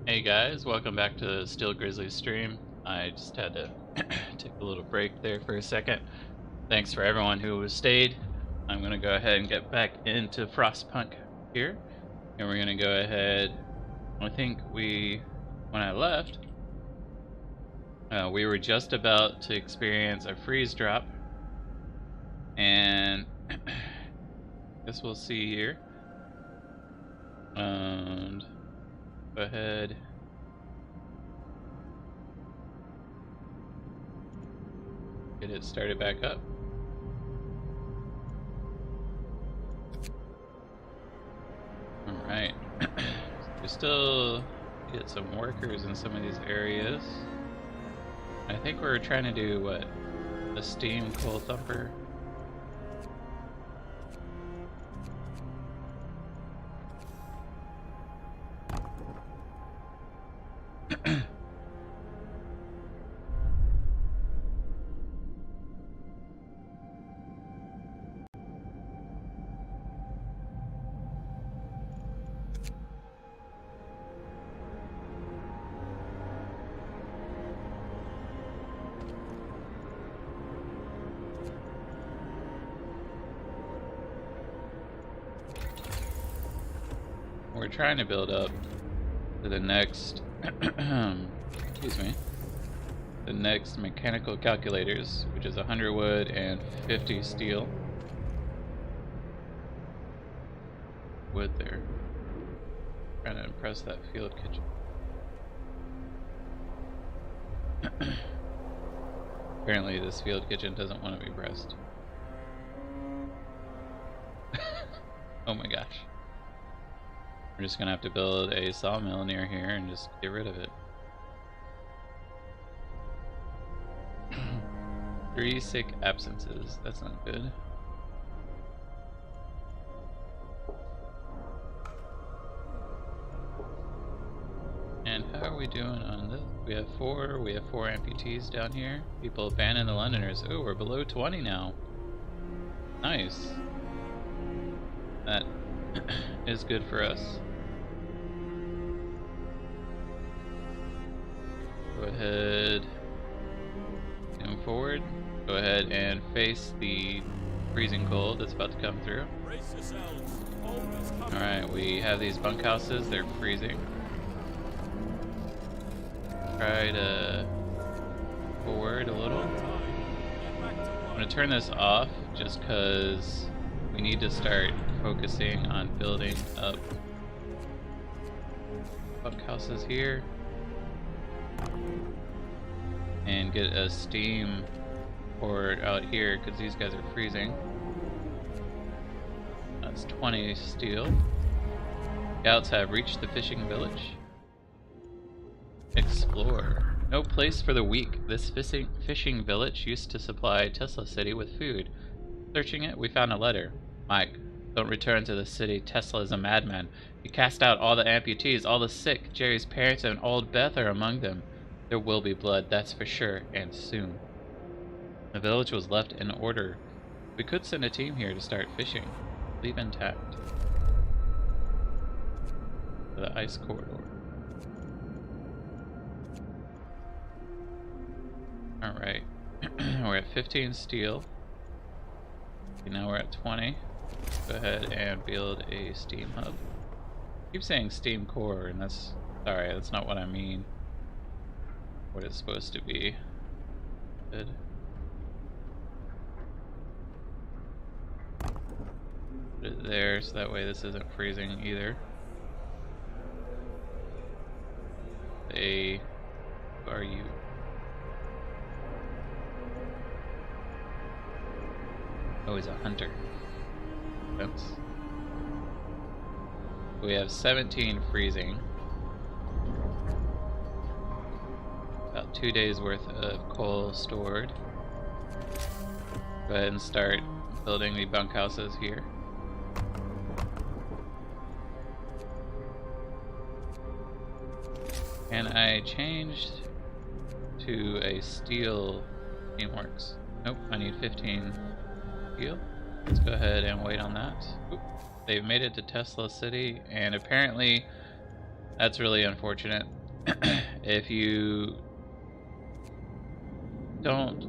Hey guys, welcome back to the Steel Grizzly stream. I just had to take a little break there for a second. Thanks for everyone who stayed. I'm going to go ahead and get back into Frostpunk here. And we're going to go ahead, I think when I left, we were just about to experience a freeze drop. And I guess we'll see here. And go ahead. Get it started back up. Alright. We still get some workers in some of these areas. I think we're trying to do what? A steam coal thumper. We're trying to build up to the next excuse me, the next mechanical calculators, which is 100 wood and 50 steel. Wood there. Trying to impress that field kitchen. Apparently this field kitchen doesn't want to be pressed. Oh my gosh. We're just gonna have to build a sawmill near here and just get rid of it. 3 sick absences. That's not good. And how are we doing on this? We have 4 amputees down here. People abandon the Londoners. Oh, we're below 20 now. Nice. That is good for us. Go ahead, move forward. Go ahead and face the freezing cold that's about to come through. Alright, we have these bunkhouses, they're freezing. Try to forward a little. I'm going to turn this off just because we need to start focusing on building up bunkhouses here. And get a steam port out here because these guys are freezing. That's 20 steel. Scouts have reached the fishing village. Explore. No place for the weak. This fishing village used to supply Tesla City with food. Searching it, we found a letter. Mike, don't return to the city. Tesla is a madman. He cast out all the amputees, all the sick. Jerry's parents and old Beth are among them. There will be blood, that's for sure, and soon. The village was left in order. We could send a team here to start fishing. Leave intact. The ice corridor. Alright. We're at 15 steel. Okay, now we're at 20. Go ahead and build a steam hub. I keep saying steam core, and that's... sorry, that's not what I mean. What it's supposed to be. Good. Put it there so that way this isn't freezing either. Who are you? Oh, he's a hunter. Oops. We have 17 freezing. About 2 days worth of coal stored. Go ahead and start building the bunkhouses here. And I changed to a steel teamworks. Nope, I need 15 steel. Let's go ahead and wait on that. Oop. They've made it to Tesla City, and apparently that's really unfortunate. If you don't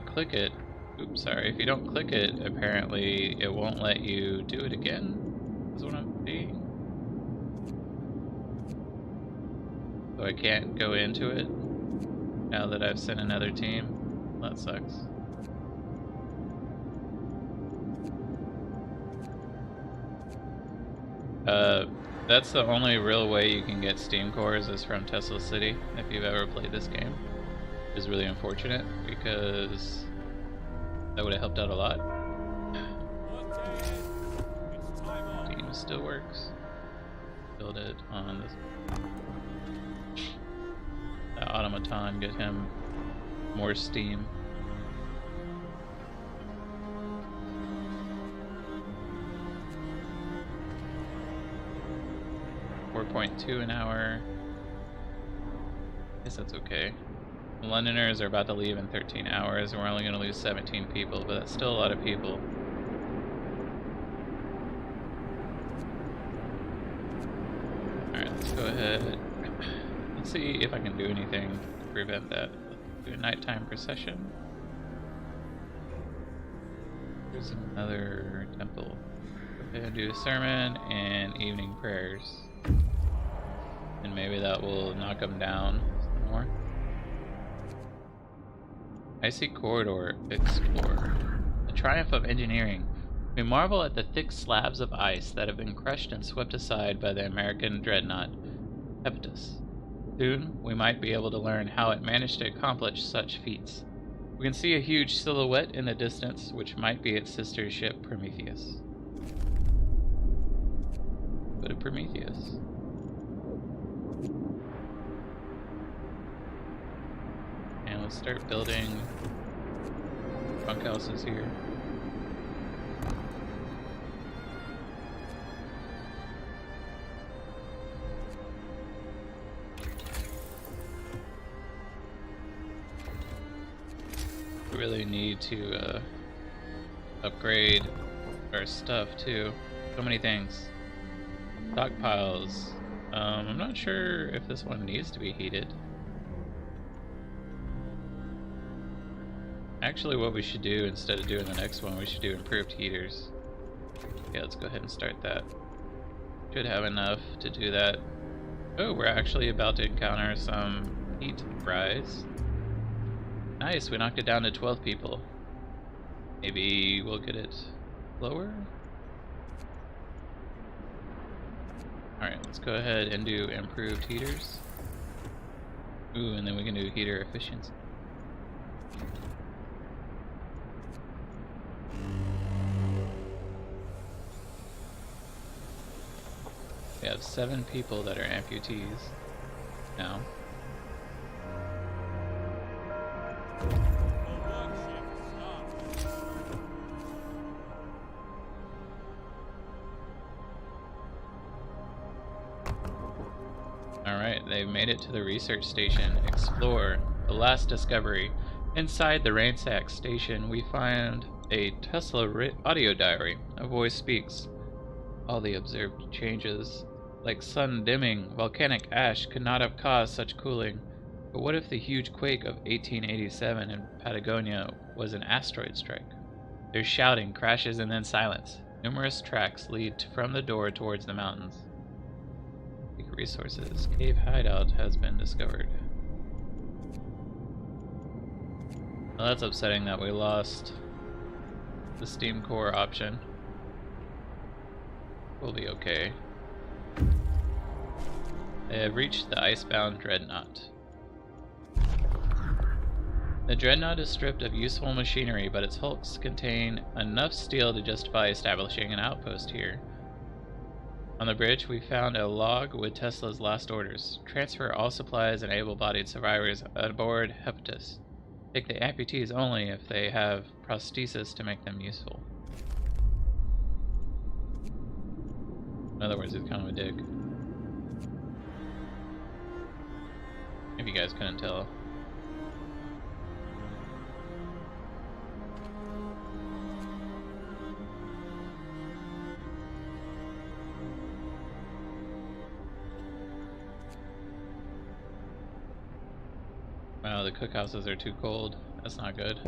click it, oops, sorry, if you don't click it, apparently it won't let you do it again, is what I'm seeing. So I can't go into it now that I've sent another team. That sucks. That's the only real way you can get Steam cores is from Tesla City, if you've ever played this game. Which is really unfortunate, because that would have helped out a lot. Steam still works. Build it on this. That automaton, get him more steam. $4.2 an hour. I guess that's okay. The Londoners are about to leave in 13 hours, and we're only going to lose 17 people, but that's still a lot of people. Alright, let's go ahead. Let's see if I can do anything to prevent that. Let's do a nighttime procession. There's another temple. Go ahead and do a sermon and evening prayers. And maybe that will knock them down some more. Icy corridor, explore. The triumph of engineering. We marvel at the thick slabs of ice that have been crushed and swept aside by the American dreadnought, Hepatus. Soon, we might be able to learn how it managed to accomplish such feats. We can see a huge silhouette in the distance, which might be its sister ship, Prometheus. Go to Prometheus. And let's start building bunkhouses here. We really need to upgrade our stuff too. So many things. Stockpiles. I'm not sure if this one needs to be heated. Actually, what we should do instead of doing the next one, we should do improved heaters. Yeah, let's go ahead and start that. Should have enough to do that. Oh, we're actually about to encounter some heat rise. Nice, we knocked it down to 12 people. Maybe we'll get it lower? Alright, let's go ahead and do improved heaters. Ooh, and then we can do heater efficiency. We have 7 people that are amputees now. Alright, they've made it to the research station. Explore. The last discovery. Inside the ransacked station, we find a Tesla audio diary. A voice speaks. All the observed changes, like sun dimming, volcanic ash, could not have caused such cooling. But what if the huge quake of 1887 in Patagonia was an asteroid strike? There's shouting, crashes, and then silence. Numerous tracks lead from the door towards the mountains. Seek resources. Cave hideout has been discovered. Well, that's upsetting that we lost the Steam Core option. We'll be okay. They have reached the icebound dreadnought. The dreadnought is stripped of useful machinery, but its hulks contain enough steel to justify establishing an outpost here. On the bridge, we found a log with Tesla's last orders. Transfer all supplies and able-bodied survivors aboard Hepatus. Take the amputees only if they have prosthesis to make them useful. In other words, he's kind of a dick. If you guys couldn't tell. Oh, the cookhouses are too cold. That's not good.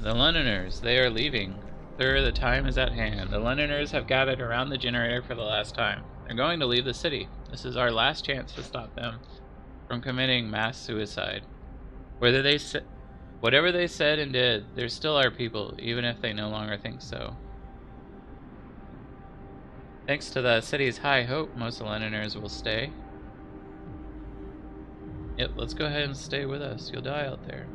The Londoners, they are leaving. Sir, the time is at hand. The Londoners have gathered around the generator for the last time. They're going to leave the city. This is our last chance to stop them from committing mass suicide. Whatever they said and did, they're still our people, even if they no longer think so. Thanks to the city's high hope, most Londoners will stay. Yep, let's go ahead and stay with us. You'll die out there.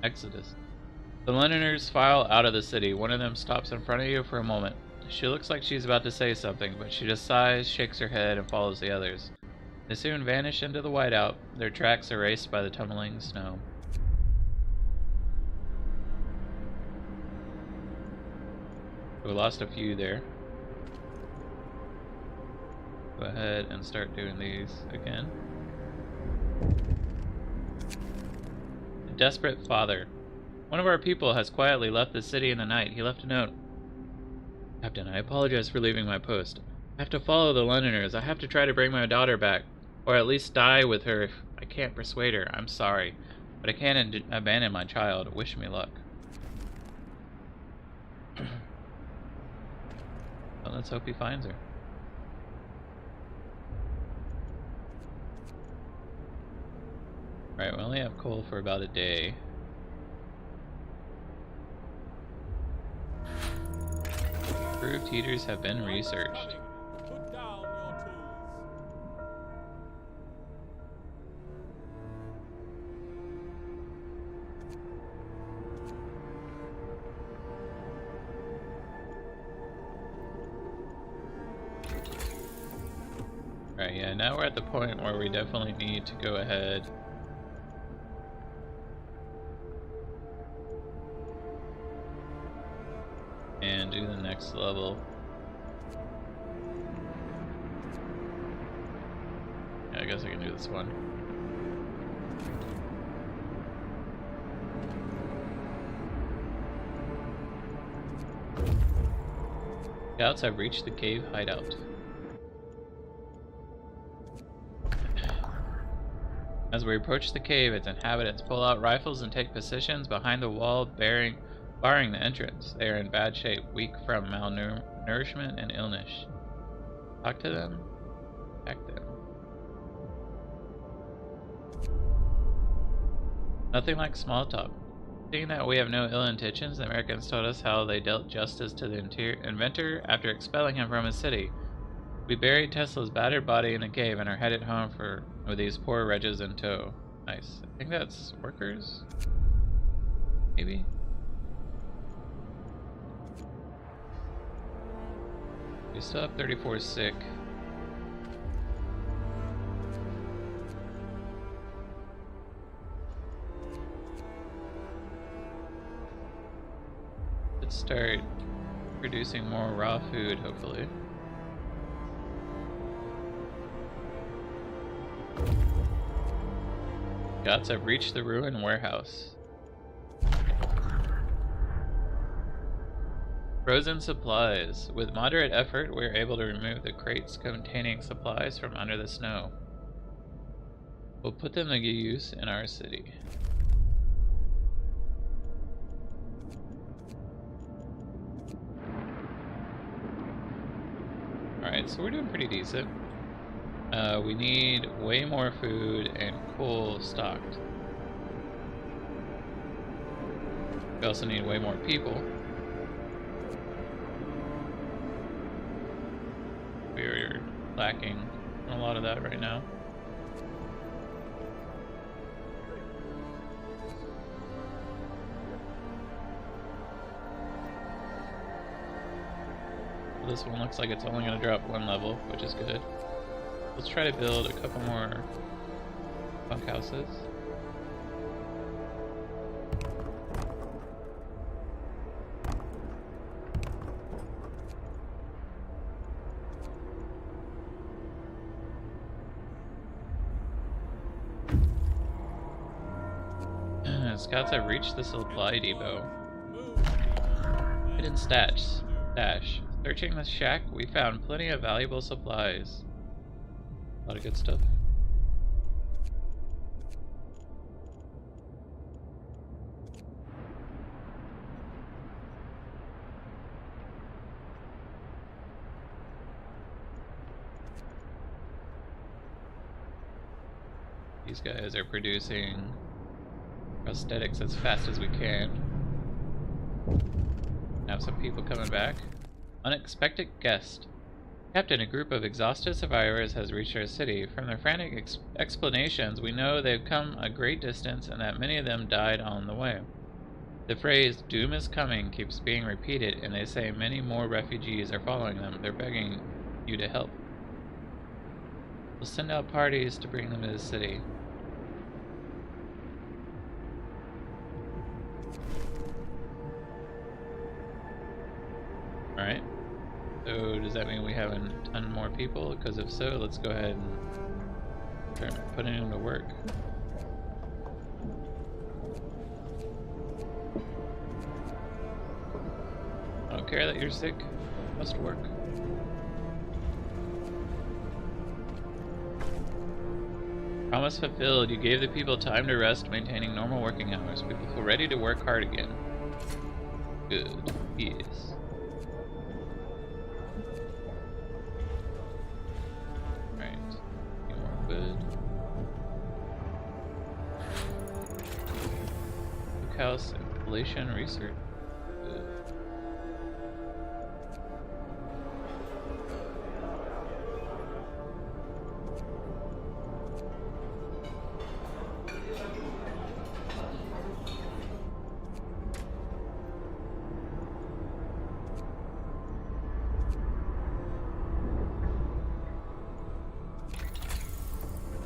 Exodus. The Londoners file out of the city. One of them stops in front of you for a moment. She looks like she's about to say something, but she just sighs, shakes her head, and follows the others. They soon vanish into the whiteout, their tracks erased by the tumbling snow. We lost a few there. Go ahead and start doing these again. Desperate father. One of our people has quietly left the city in the night. He left a note. Captain, I apologize for leaving my post. I have to follow the Londoners. I have to try to bring my daughter back, or at least die with her if I can't persuade her. I'm sorry, but I can't abandon my child. Wish me luck. Well, let's hope he finds her. Right, we only have coal for about a day. Approved heaters have been researched. Right, yeah, now we're at the point where we definitely need to go ahead and do the next level. Yeah, I guess I can do this one. Scouts have reached the cave hideout. As we approach the cave, its inhabitants pull out rifles and take positions behind the wall barring the entrance. They are in bad shape, weak from malnourishment and illness. Talk to them. Attack them. Nothing like small talk. Seeing that we have no ill intentions, the Americans told us how they dealt justice to the inventor after expelling him from his city. We buried Tesla's battered body in the cave and are headed home with these poor wretches in tow. Nice. I think that's workers? Maybe? We still have 34 sick. Let's start producing more raw food, hopefully. Scouts have reached the ruined warehouse. Frozen supplies. With moderate effort, we are able to remove the crates containing supplies from under the snow. We'll put them to use in our city. Alright, so we're doing pretty decent. We need way more food and coal stocked. We also need way more people. We're lacking a lot of that right now. This one looks like it's only going to drop one level, which is good. Let's try to build a couple more bunkhouses. Scouts have reached the supply depot. Hidden stash. Searching the shack, we found plenty of valuable supplies. A lot of good stuff. These guys are producing prosthetics as fast as we can. Have some people coming back. Unexpected guest. Captain, a group of exhausted survivors has reached our city. From their frantic explanations, we know they've come a great distance and that many of them died on the way. The phrase, "doom is coming," keeps being repeated, and they say many more refugees are following them. They're begging you to help. We'll send out parties to bring them to the city. Alright, so does that mean we have a ton more people? Because if so, let's go ahead and start putting them to work. I don't care that you're sick, must work. Promise fulfilled. You gave the people time to rest, maintaining normal working hours. People feel ready to work hard again. Good. Yes. House installation research.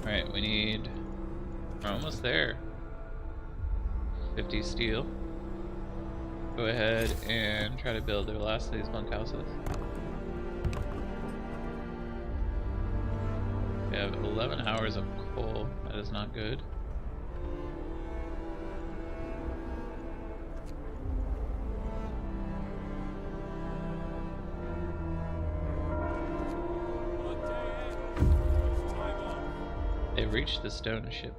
Alright, we're almost there. 50 steel. Go ahead and try to build the last of these bunkhouses. We have 11 hours of coal. That is not good. They've reached the stone ship.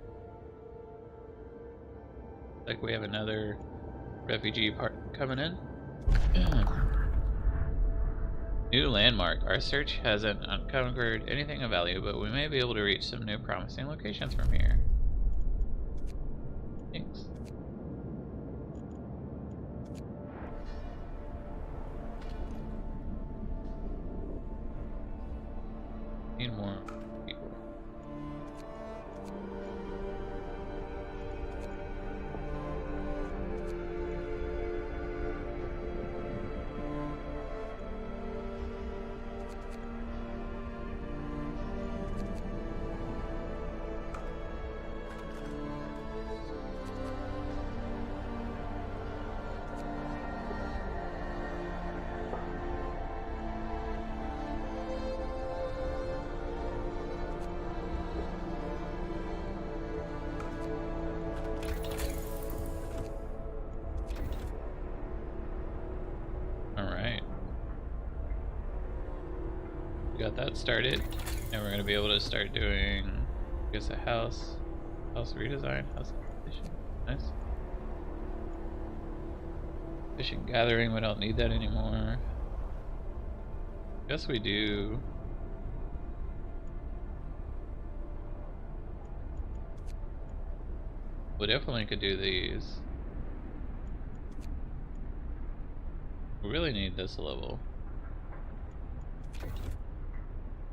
Like we have another refugee part coming in. New landmark. Our search hasn't uncovered anything of value, but we may be able to reach some new promising locations from here. Thanks. Need more people. Got that started, and we're gonna be able to start doing, I guess, a house redesign, house addition. Nice. Fishing gathering, we don't need that anymore. Guess we do. We definitely could do these. We really need this level,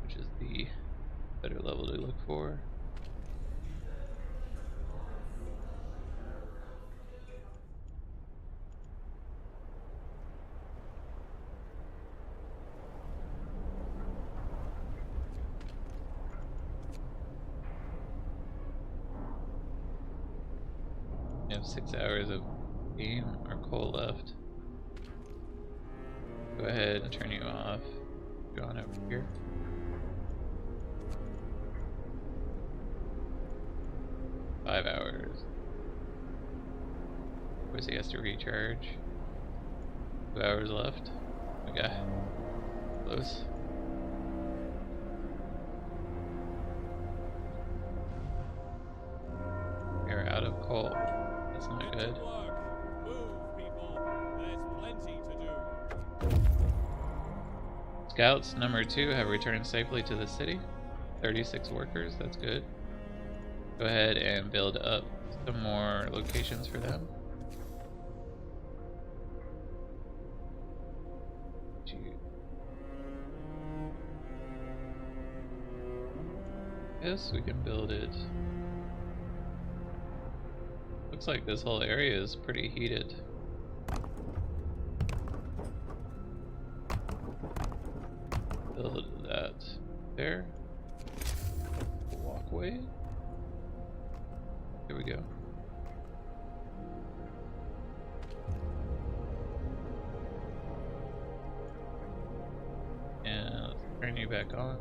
which is the better level to look for. We have 6 hours of steam or coal left. Go ahead and turn you off. Go on over here. Five hours. Of course he has to recharge. 2 hours left. Okay. Close. We are out of coal. That's not good. Move, people. There's plenty to do. Scouts number 2 have returned safely to the city. 36 workers, that's good. Go ahead and build up some more locations for them. Yes, we can build it. Looks like this whole area is pretty heated. Build that there. Walkway. Here we go. And let's turn you back on.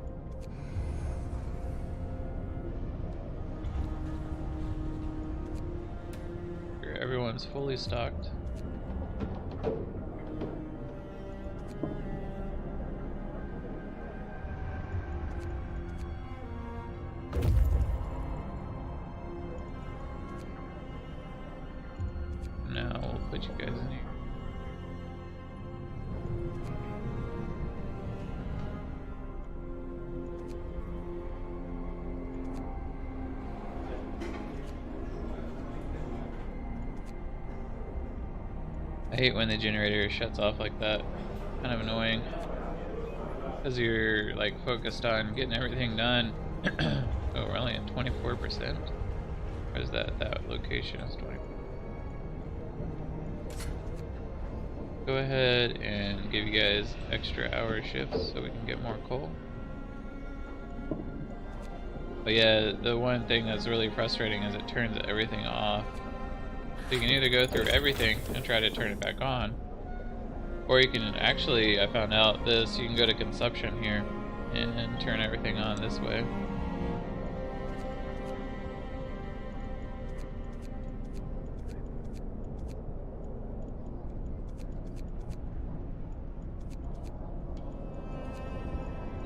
Here, everyone's fully stocked. Now we'll put you guys in here. I hate when the generator shuts off like that. Kind of annoying. Because you're like focused on getting everything done. Oh, we're only at 24%. Or is that location is 20%? Go ahead and give you guys extra hour shifts so we can get more coal. But yeah, the one thing that's really frustrating is it turns everything off. So you can either go through everything and try to turn it back on, or you can actually, I found out this, you can go to consumption here and turn everything on this way.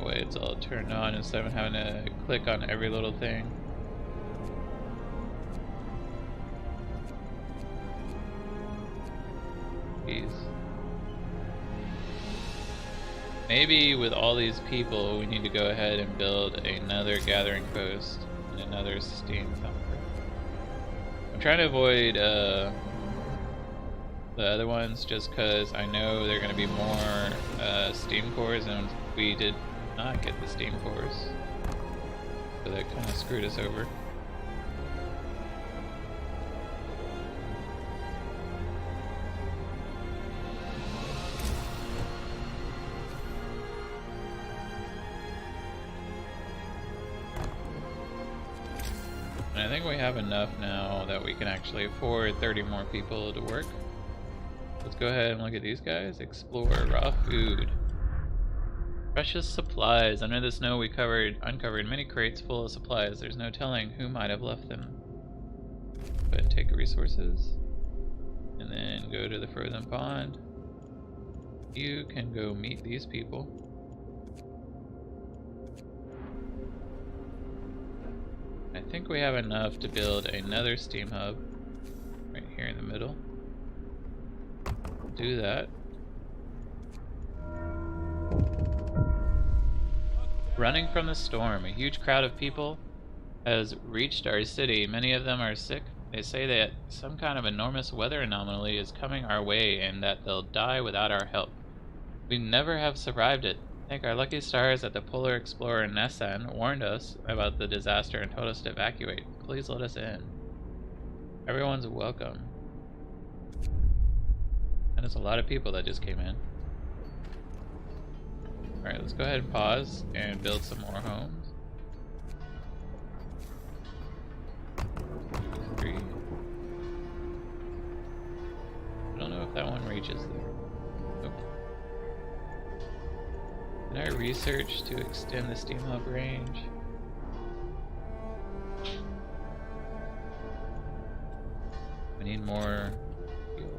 Way it's all turned on instead of having to click on every little thing. Jeez. Maybe with all these people we need to go ahead and build another gathering post and another steam thumper. I'm trying to avoid the other ones just because I know there are going to be more steam cores, and we did not get the steam cores, so that kind of screwed us over. And I think we have enough now that we can actually afford 30 more people to work. Let's go ahead and look at these guys. Explore raw food. Precious supplies. Under the snow we uncovered many crates full of supplies. There's no telling who might have left them. Go ahead and take resources. And then go to the frozen pond. You can go meet these people. I think we have enough to build another steam hub right here in the middle. Do that. Running from the storm, a huge crowd of people has reached our city. Many of them are sick. They say that some kind of enormous weather anomaly is coming our way and that they'll die without our help. We never have survived it. Thank our lucky stars that the polar explorer Nessan warned us about the disaster and told us to evacuate. Please let us in. Everyone's welcome. And it's a lot of people that just came in. Alright, let's go ahead and pause and build some more homes. 2, 3. reaches there. Nope. Can I research to extend the steam hub range? We need more fuel.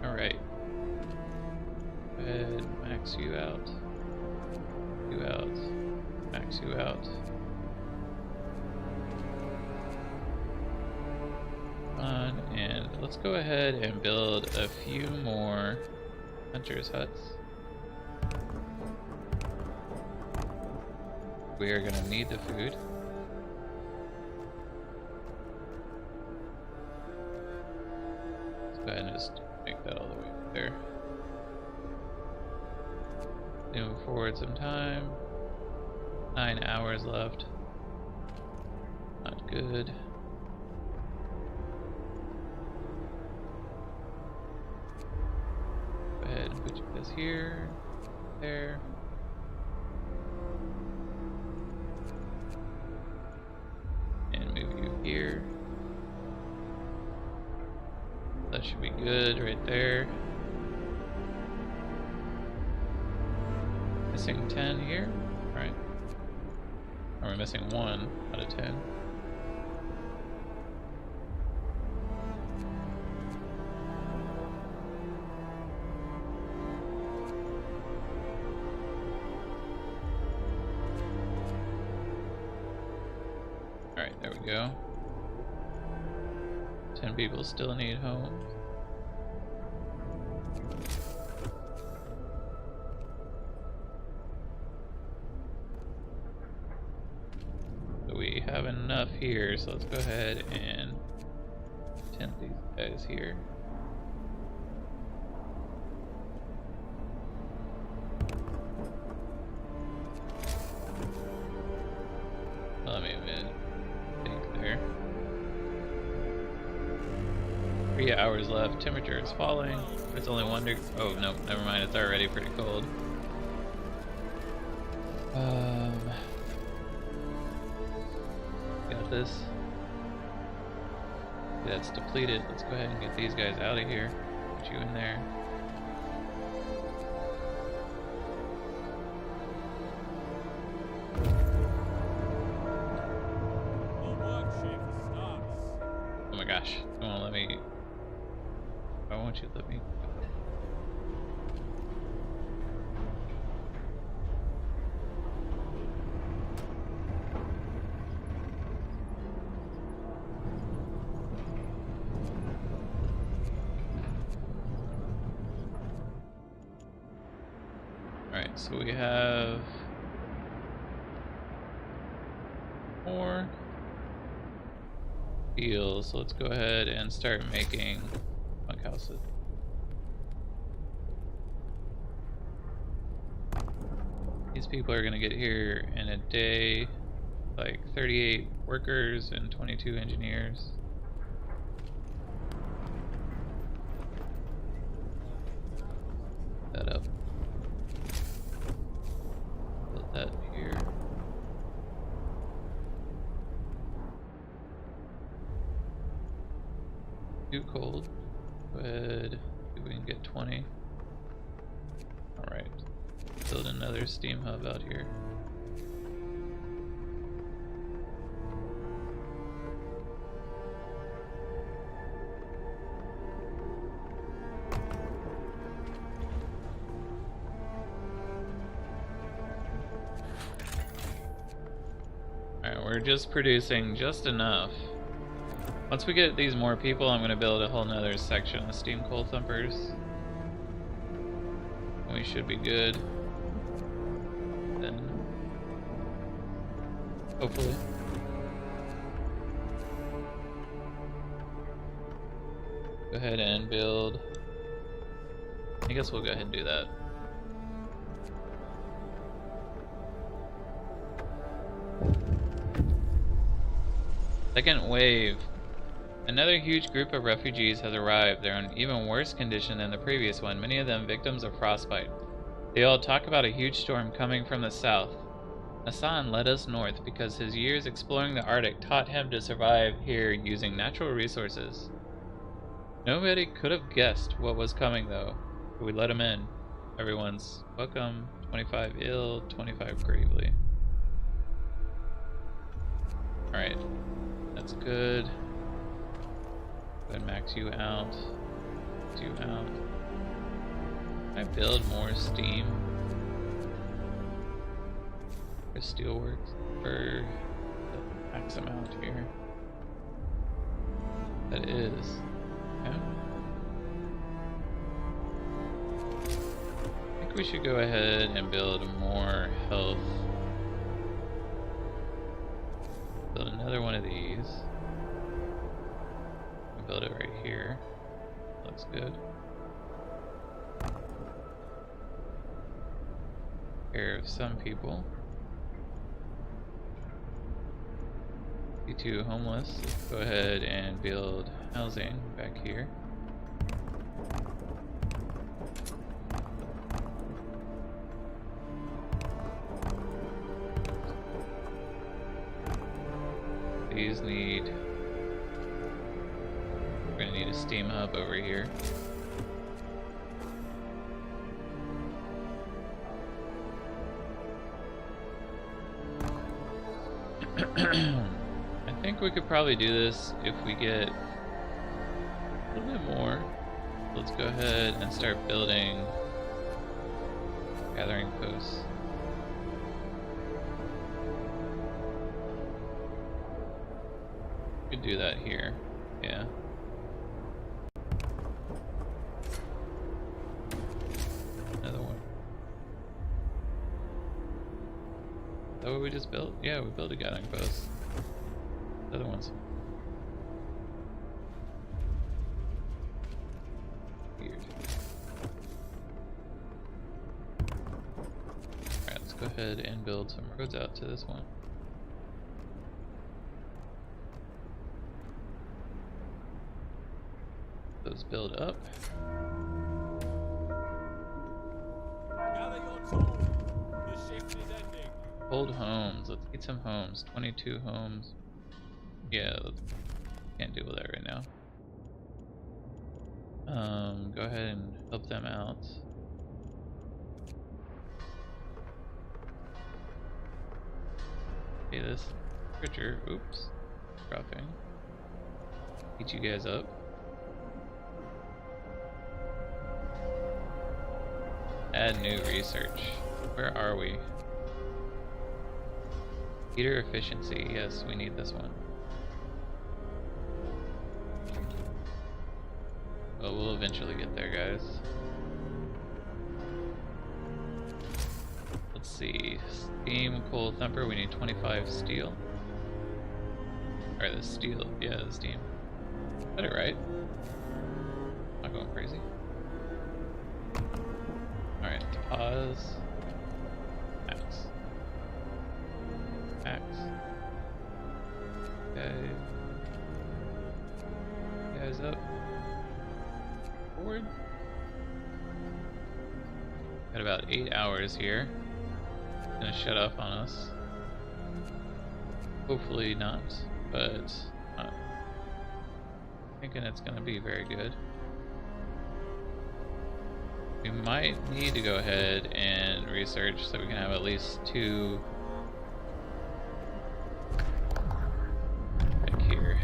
Alright. Go ahead, max you out. You out. Max you out. On, and let's go ahead and build a few more hunters' huts. We are gonna need the food. Let's go ahead and just make that all the way up there. Move forward some time. 9 hours left. Not good. Go ahead and put you guys here, there. And move you here. That should be good right there. Missing 10 here, right? Or we're missing 1 out of 10. Alright, there we go. 10 people still need homes. We have enough here, so let's go ahead and tent these guys here. Let me think there. 3 hours left. Temperature is falling. It's only 1 degree. Oh no, never mind. It's already pretty cold. Got this. That's depleted. Let's go ahead and get these guys out of here. Put you in there. The work shift starts. Oh my gosh. It won't let me. Why won't you let me? Alright, so we have more deals, so let's go ahead and start making bunkhouses. These people are gonna get here in a day, like 38 workers and 22 engineers. That up. Put that here. Too cold. Go ahead. See if we can get 20. Alright. Build another steam hub out here. Alright, we're just producing just enough. Once we get these more people, I'm going to build a whole nother section of steam coal thumpers. And we should be good. Then, hopefully. Go ahead and build. I guess we'll go ahead and do that. Second wave. Another huge group of refugees has arrived. They're in even worse condition than the previous one, many of them victims of frostbite. They all talk about a huge storm coming from the south. Hassan led us north because his years exploring the Arctic taught him to survive here using natural resources. Nobody could have guessed what was coming though. We let him in. Everyone's welcome. 25 ill, 25 gravely. Alright. That's good. Go ahead and max you out. Max you out. Can I build more steam? For steelworks for the max amount here. That is. Okay. I think we should go ahead and build more health. Build another one of these. Build it right here. Looks good. Care of some people. Too homeless. Let's go ahead and build housing back here. These need. We're gonna need a steam hub over here. I think we could probably do this if we get a little bit more. Let's go ahead and start building gathering posts. We could do that here, yeah. Another one. Is that what we just built? Yeah, we built a gathering post. Other ones. Weird. Alright, let's go ahead and build some roads out to this one. Those build up. Gather your tools. The shift is ending. Old homes. Let's get some homes. 22 homes. Yeah, can't deal with that right now. Go ahead and help them out. Okay, this creature, oops, dropping. Beat you guys up. Add new research. Where are we? Heater efficiency, yes, we need this one. Well, we'll eventually get there, guys. Let's see. Steam, coal, thumper, we need 25 steel. Alright, the steel. Yeah, the steam. Got it right. Not going crazy. Alright, pause. Max. Max. Okay. You guys up. Forward. Got about 8 hours here. Gonna shut off on us. Hopefully not, but I'm thinking it's gonna be very good. We might need to go ahead and research so we can have at least 2 back here.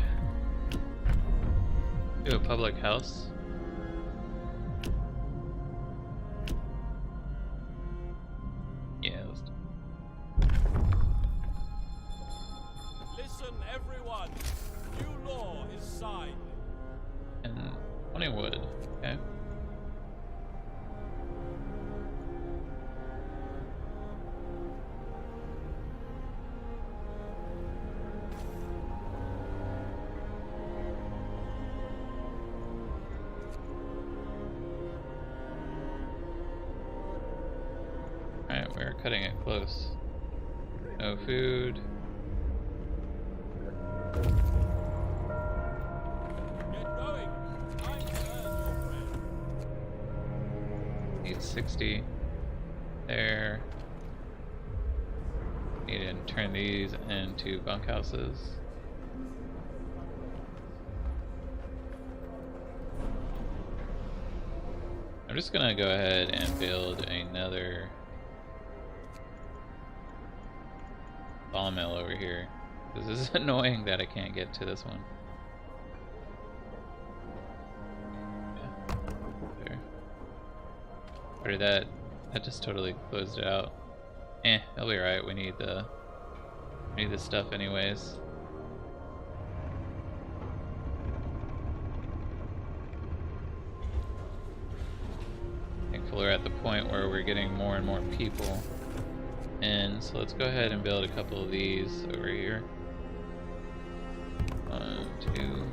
Do a public house. Yeah, let's do. Listen, everyone. New law is signed. And 20 wood, okay. Alright, we're cutting it close. No food. Get going. Time to earn your friend. 860. There. Need to turn these into bunkhouses. I'm just gonna go ahead and build another sawmill over here. This is annoying that I can't get to this one. Yeah, there. Or did that just totally closed it out. It'll be alright. We need the stuff anyways. Thankfully we're at the point where we're getting more and more people in, so let's go ahead and build a couple of these over here. 1, 2.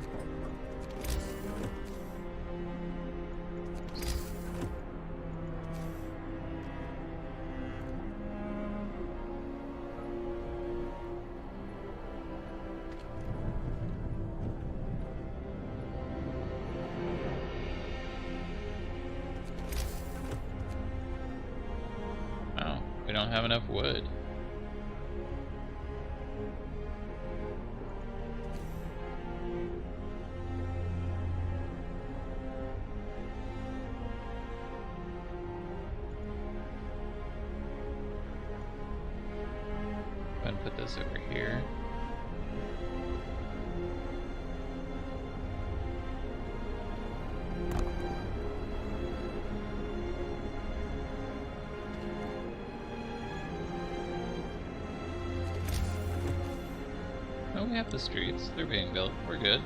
We don't have enough wood. Go ahead and put this over here. We have the streets. They're being built. We're good.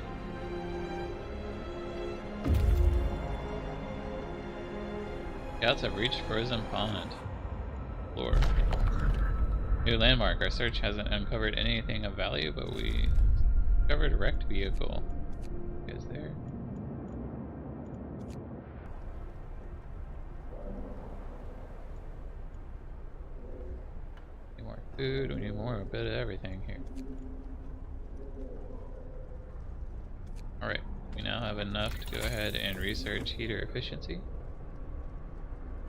Scouts have reached Frozen Pond. Lore. New landmark. Our search hasn't uncovered anything of value, but we discovered a wrecked vehicle. You guys there? Need more food. We need more, a bit of everything here. Alright, we now have enough to go ahead and research heater efficiency.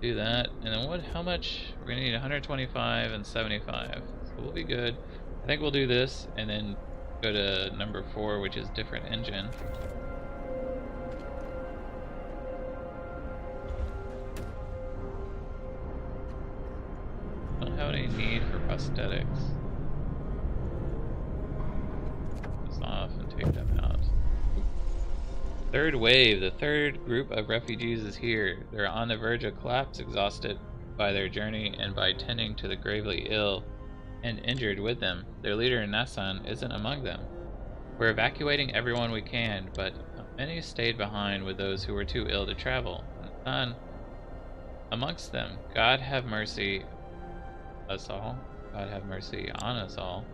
Do that, and then how much? We're gonna need 125 and 75, so we'll be good. I think we'll do this, and then go to number 4, which is different engine. Don't have any need for prosthetics. Put this off and take them out. Third wave. The third group of refugees is here. They're on the verge of collapse, exhausted by their journey and by tending to the gravely ill and injured with them. Their leader, Nassan, isn't among them. We're evacuating everyone we can, but many stayed behind with those who were too ill to travel. Nassan amongst them. God have mercy us all. God have mercy on us all.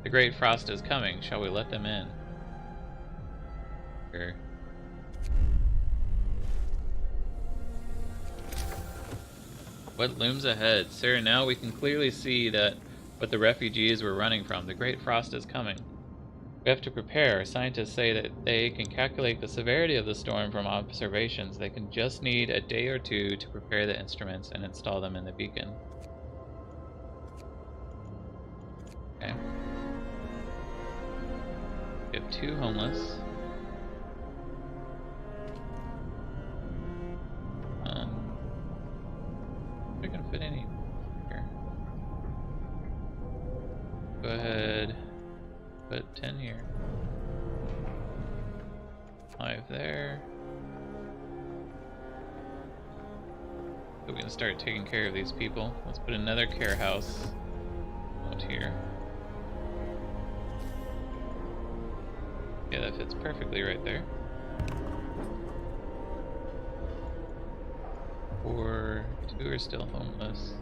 The great frost is coming. Shall we let them in? Sure. What looms ahead? Sir, now we can clearly see that what the refugees were running from. The great frost is coming. We have to prepare. Scientists say that they can calculate the severity of the storm from observations. They can just need a day or two to prepare the instruments and install them in the beacon. Okay. We have 2 homeless. We can fit any here. Go ahead, put 10 here. 5 there. So we can start taking care of these people. Let's put another care house out here. Yeah, that fits perfectly right there. 4, 2 are still homeless.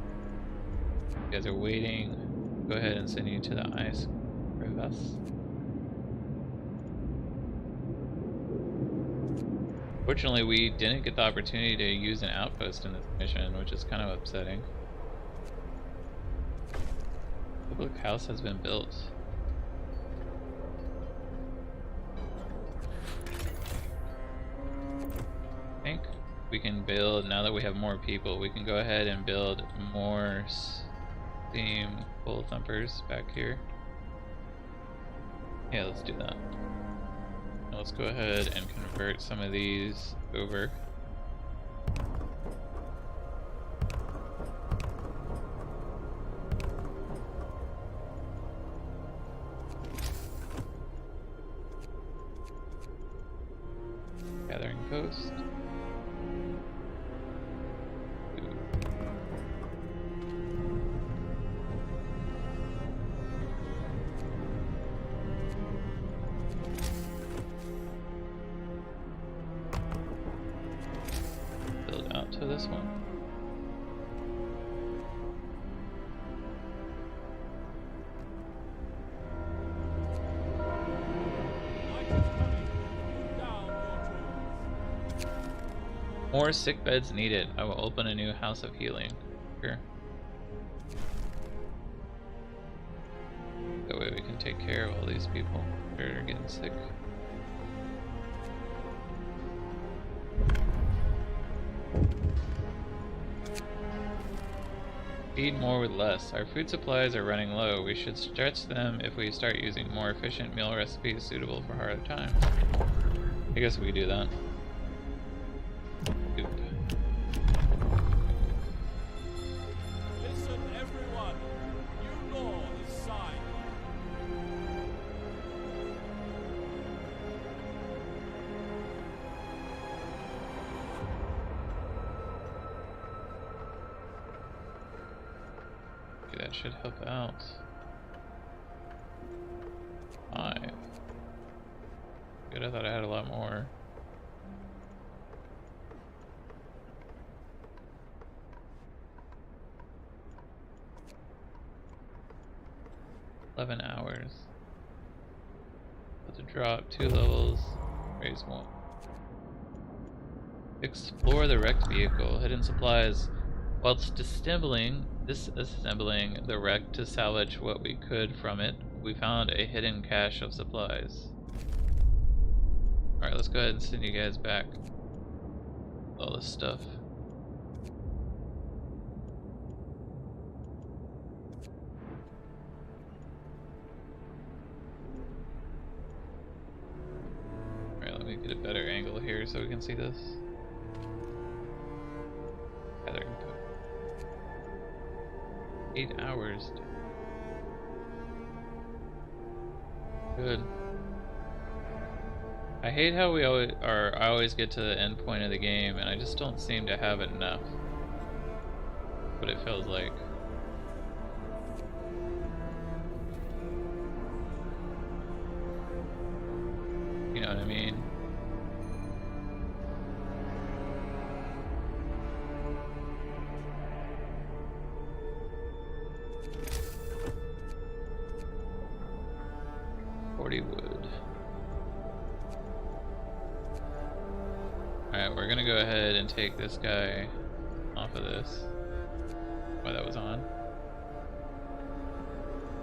You guys are waiting. Go ahead and send you to the ice crevasse. Fortunately, we didn't get the opportunity to use an outpost in this mission, which is kind of upsetting. The public house has been built. I think we can build, now that we have more people, we can go ahead and build more Steam coal thumpers back here. Yeah, let's do that. Now let's go ahead and convert some of these over. Gathering post. Build out to this one. Night is coming. Put down your tools. More sick beds needed. I will open a new house of healing. Sure. That way we can take care of all these people that are getting sick. Feed more with less. Our food supplies are running low. We should stretch them if we start using more efficient meal recipes suitable for harder times. I guess we could do that. Oop. Listen, everyone. New law is signed. Okay, that should help out. 5. Good, I thought I had a lot more. $11 hours. About to drop 2 levels, raise 1. Explore the wrecked vehicle. Hidden supplies. Whilst disassembling the wreck to salvage what we could from it, we found a hidden cache of supplies. Alright, let's go ahead and send you guys back all this stuff. Alright, let me get a better angle here so we can see this. Gathering post. 8 hours. Good. I hate how I always get to the end point of the game and I just don't seem to have enough. What it feels like. You know what I mean? Wood. Alright, we're gonna go ahead and take this guy off of this. While that was on.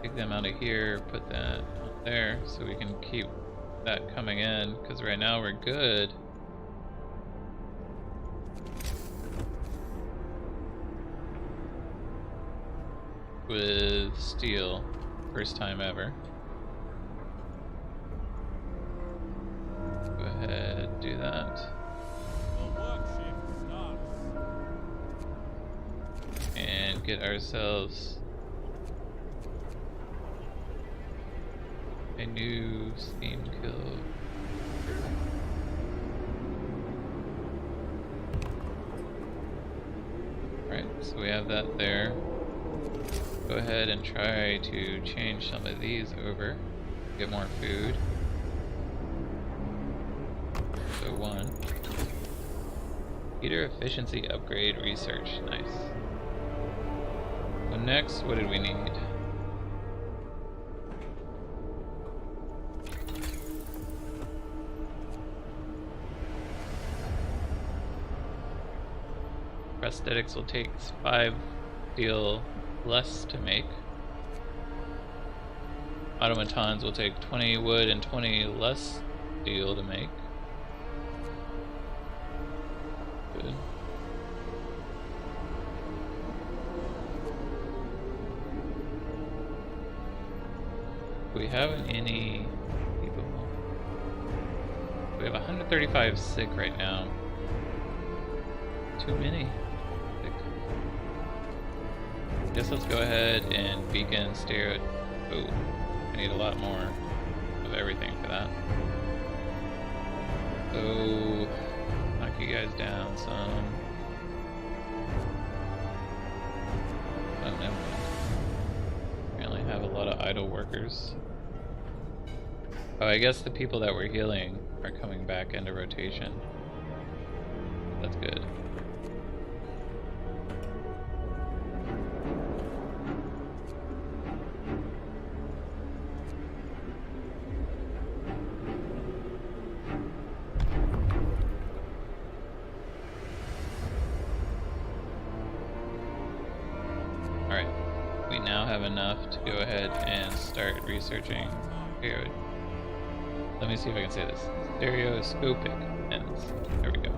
Take them out of here, put that up there so we can keep that coming in, because right now we're good. With steel. First time ever. Go ahead, do that. The work shift starts. And get ourselves a new steam kill. Right, so we have that there. Go ahead and try to change some of these over. Get more food. So 1. Heater efficiency upgrade research. Nice. So next, what did we need? Prosthetics will take 5 steel less to make. Automatons will take 20 wood and 20 less steel to make. Good. Do we have any people? We have 135 sick right now. Too many. Sick. Guess let's go ahead and beacon stereo. Oh, I need a lot more of everything for that. So, knock you guys down some. Oh, never mind. We only have a lot of idle workers. Oh, I guess the people that we're healing are coming back into rotation. That's good. Alright, we now have enough to go ahead and start researching stereo. Let me see if I can say this. Stereoscopic ends. There we go.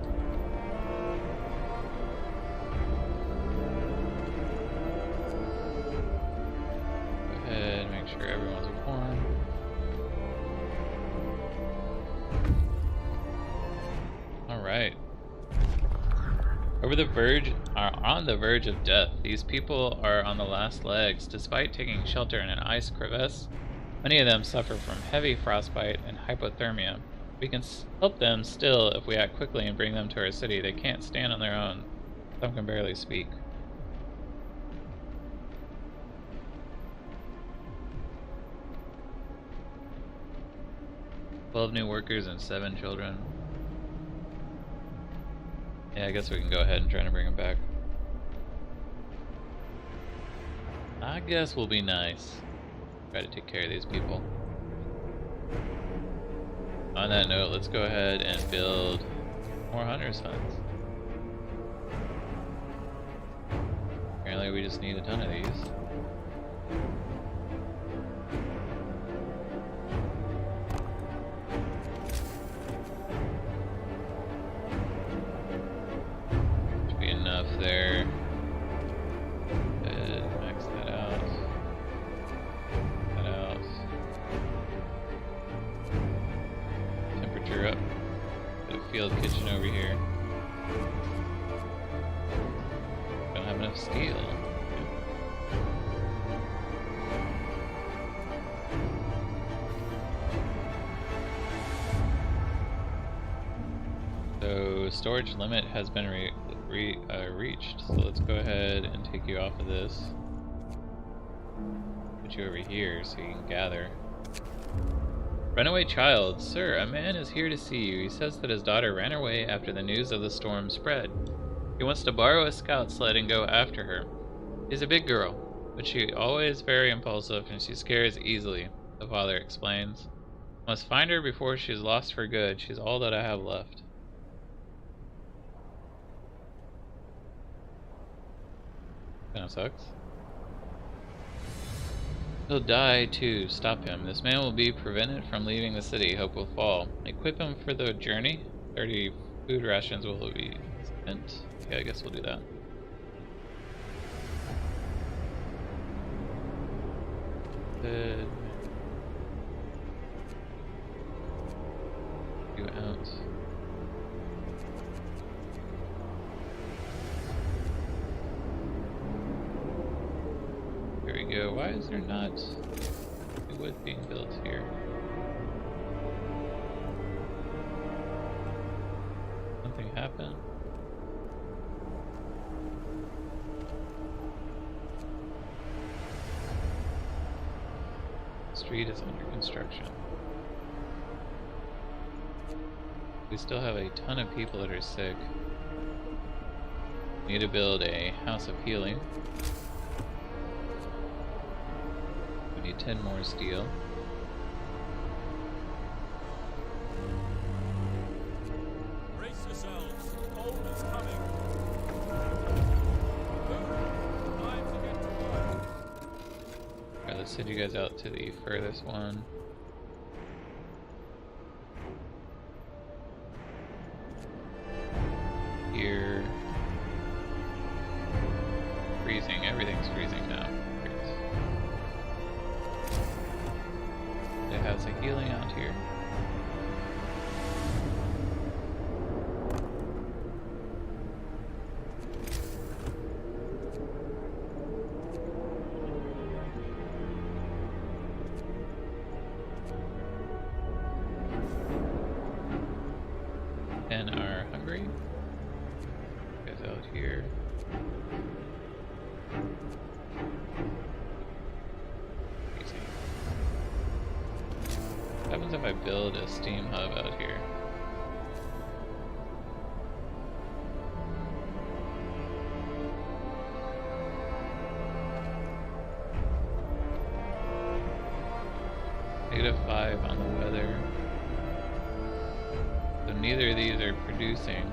Go ahead, make sure everyone's warm. Alright. On the verge of death. These people are on the last legs. Despite taking shelter in an ice crevice, many of them suffer from heavy frostbite and hypothermia. We can help them still if we act quickly and bring them to our city. They can't stand on their own. Some can barely speak. 12 new workers and 7 children. Yeah, I guess we can go ahead and try to bring them back. I guess we'll be nice. Try to take care of these people. On that note, let's go ahead and build more hunter sons. Apparently we just need a ton of these. Should be enough there. Max that out. That out. Temperature up. Got a field kitchen over here. Don't have enough steel. So storage limit has been reached. So let's go ahead and take you off of this. Put you over here so you can gather. Runaway child. Sir, a man is here to see you. He says that his daughter ran away after the news of the storm spread. He wants to borrow a scout sled and go after her. She's a big girl, but she's always very impulsive and she scares easily, the father explains. I must find her before she's lost for good. She's all that I have left. Kinda sucks. He'll die too. Stop him. This man will be prevented from leaving the city. Hope will fall. Equip him for the journey. 30 food rations will be spent. Okay, I guess we'll do that. Good. 2 ounce. There we go. Why is there not wood being built here? Something happened? The street is under construction. We still have a ton of people that are sick. We need to build a house of healing. We need 10 more steel. Brace yourselves. Cold is coming. Time to get to work. Alright, let's send you guys out to the furthest one. Here. Freezing. Everything's freezing now. Great. House of Healing out here. And are hungry. Guys out here. Easy. What happens if I build a steam hub out here? -5 on the weather. So neither of these are producing.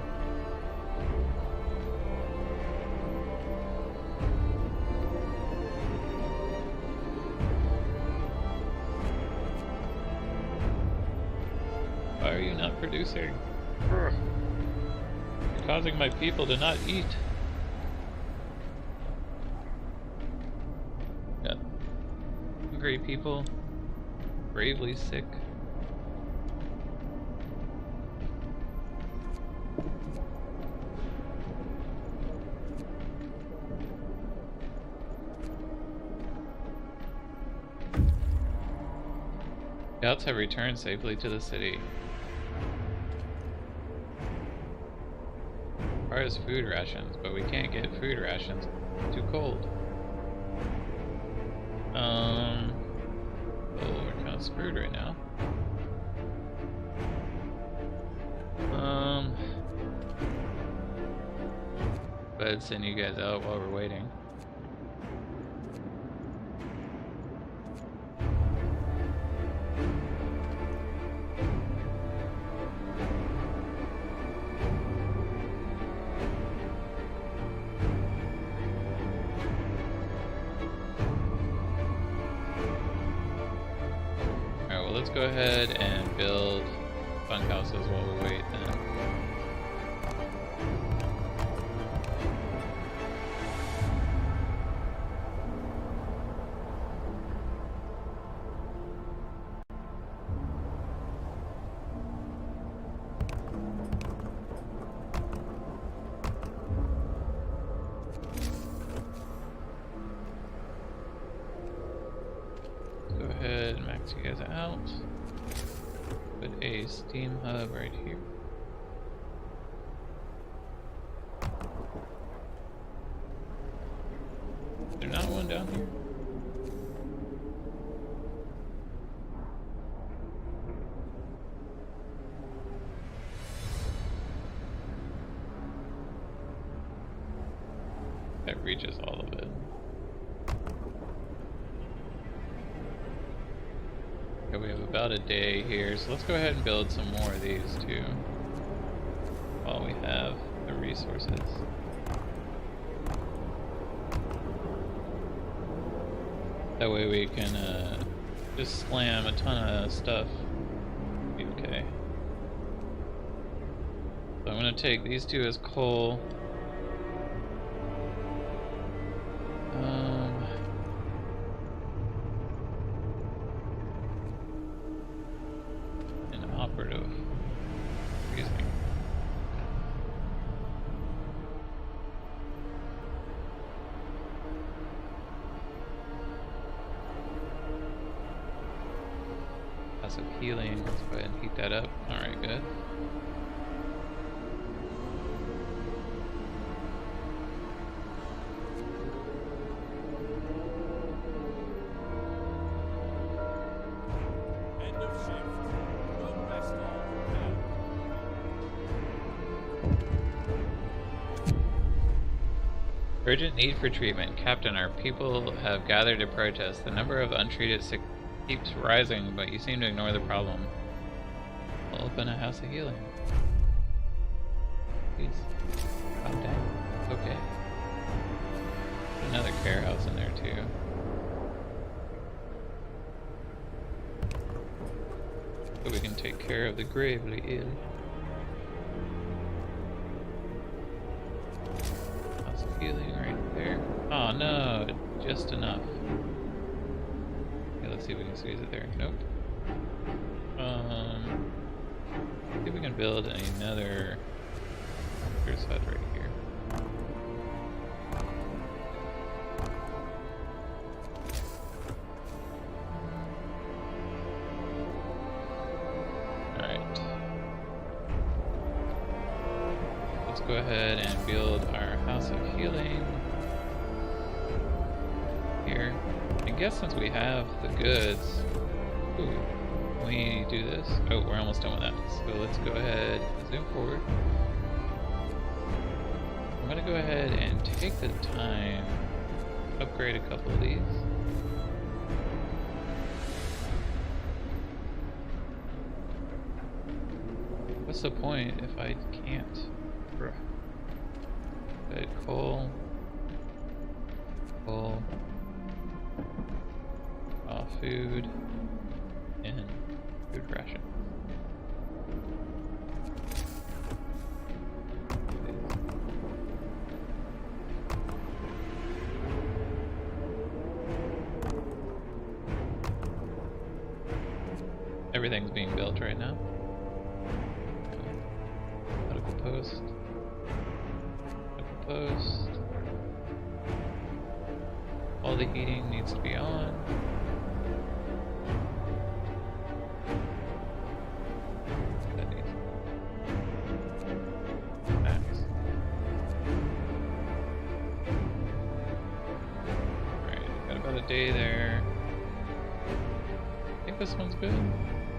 Why are you not producing? You're causing my people to not eat. Got hungry people, gravely sick. Scouts have returned safely to the city. Requires food rations, but we can't get food rations. It's too cold. Well, we're kind of screwed right now. Go ahead and send you guys out while we're waiting. Let's go ahead and build bunkhouses while we wait then. Go ahead and max you guys out. Put a steam hub right here. Is there not one down here? That reaches all of it. Okay, we have about a day here, so let's go ahead and build some more of these too, while we have the resources. That way we can just slam a ton of stuff. Be okay. So I'm gonna take these two as coal. Operative. Excuse me. Passive healing. Let's go ahead and heat that up. Alright, good. End of shift. Long rest all now. Urgent need for treatment. Captain, our people have gathered to protest. The number of untreated sick keeps rising, but you seem to ignore the problem. We'll open a house of healing. Please, calm down. It's okay. Put another care house in there too. So we can take care of the gravely ill. House of healing right there. Oh no, just enough. Okay, let's see if we can squeeze it there. Nope. if we can build another hunter's hut right here. Alright. Let's go ahead and build our house of healing here. I guess since we have the goods, ooh, can we do this? Oh, we're almost done with that. So let's go ahead and zoom forward. I'm gonna go ahead and take the time to upgrade a couple of these. What's the point if I can't? Good, coal. Coal. Food. And food ration. Everything's being built right now. Medical post. Medical post. All the heating needs to be on. Day there. I think this one's good.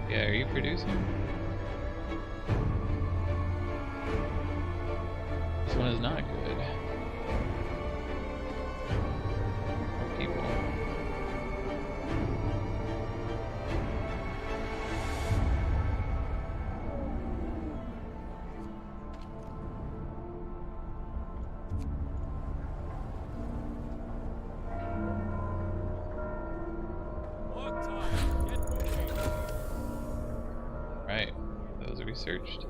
Yeah, are you producing? This one is not good. More people. Researched.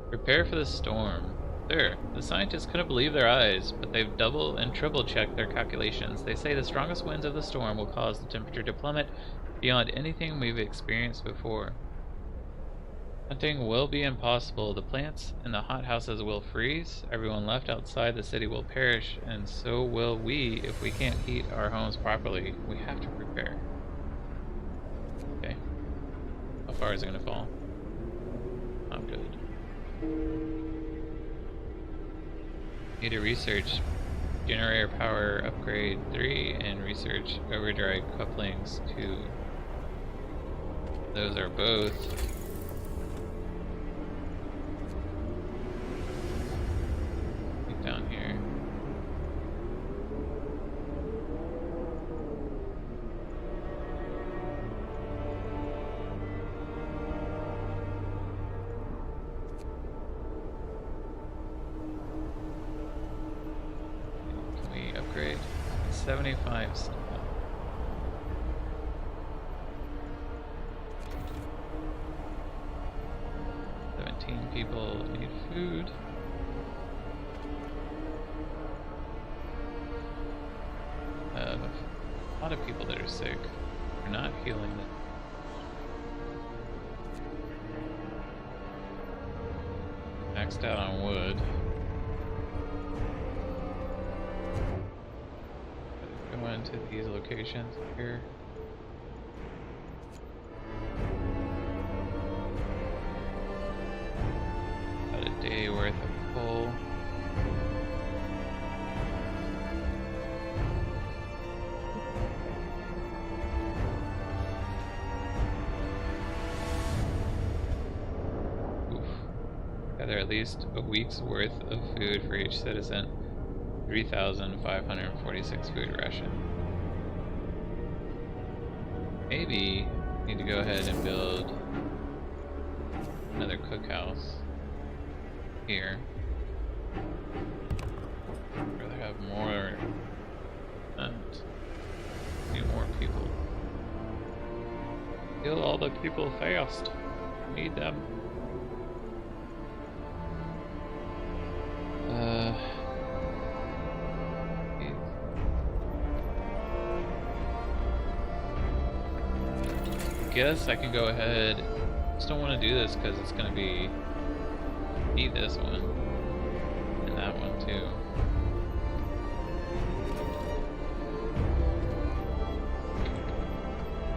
Prepare for the storm. There, the scientists couldn't believe their eyes, but they've double and triple checked their calculations. They say the strongest winds of the storm will cause the temperature to plummet beyond anything we've experienced before. Hunting will be impossible. The plants in the hothouses will freeze. Everyone left outside the city will perish, and so will we if we can't heat our homes properly. We have to prepare. Okay. How far is it going to fall? Not good. Need to research generator power upgrade 3 and research overdrive couplings 2. Those are both down here. Can we upgrade? 75 something. People need food. A lot of people that are sick are not healing it. Maxed out on wood. Go into these locations here. Day worth of coal. Oof. Gather at least a week's worth of food for each citizen. 3,546 food ration. Maybe need to go ahead and build another cookhouse here. I'd rather have more need more people. Kill all the people fast. Need them. I guess I can go ahead Just don't want to do this because it's going to be this one and that one too.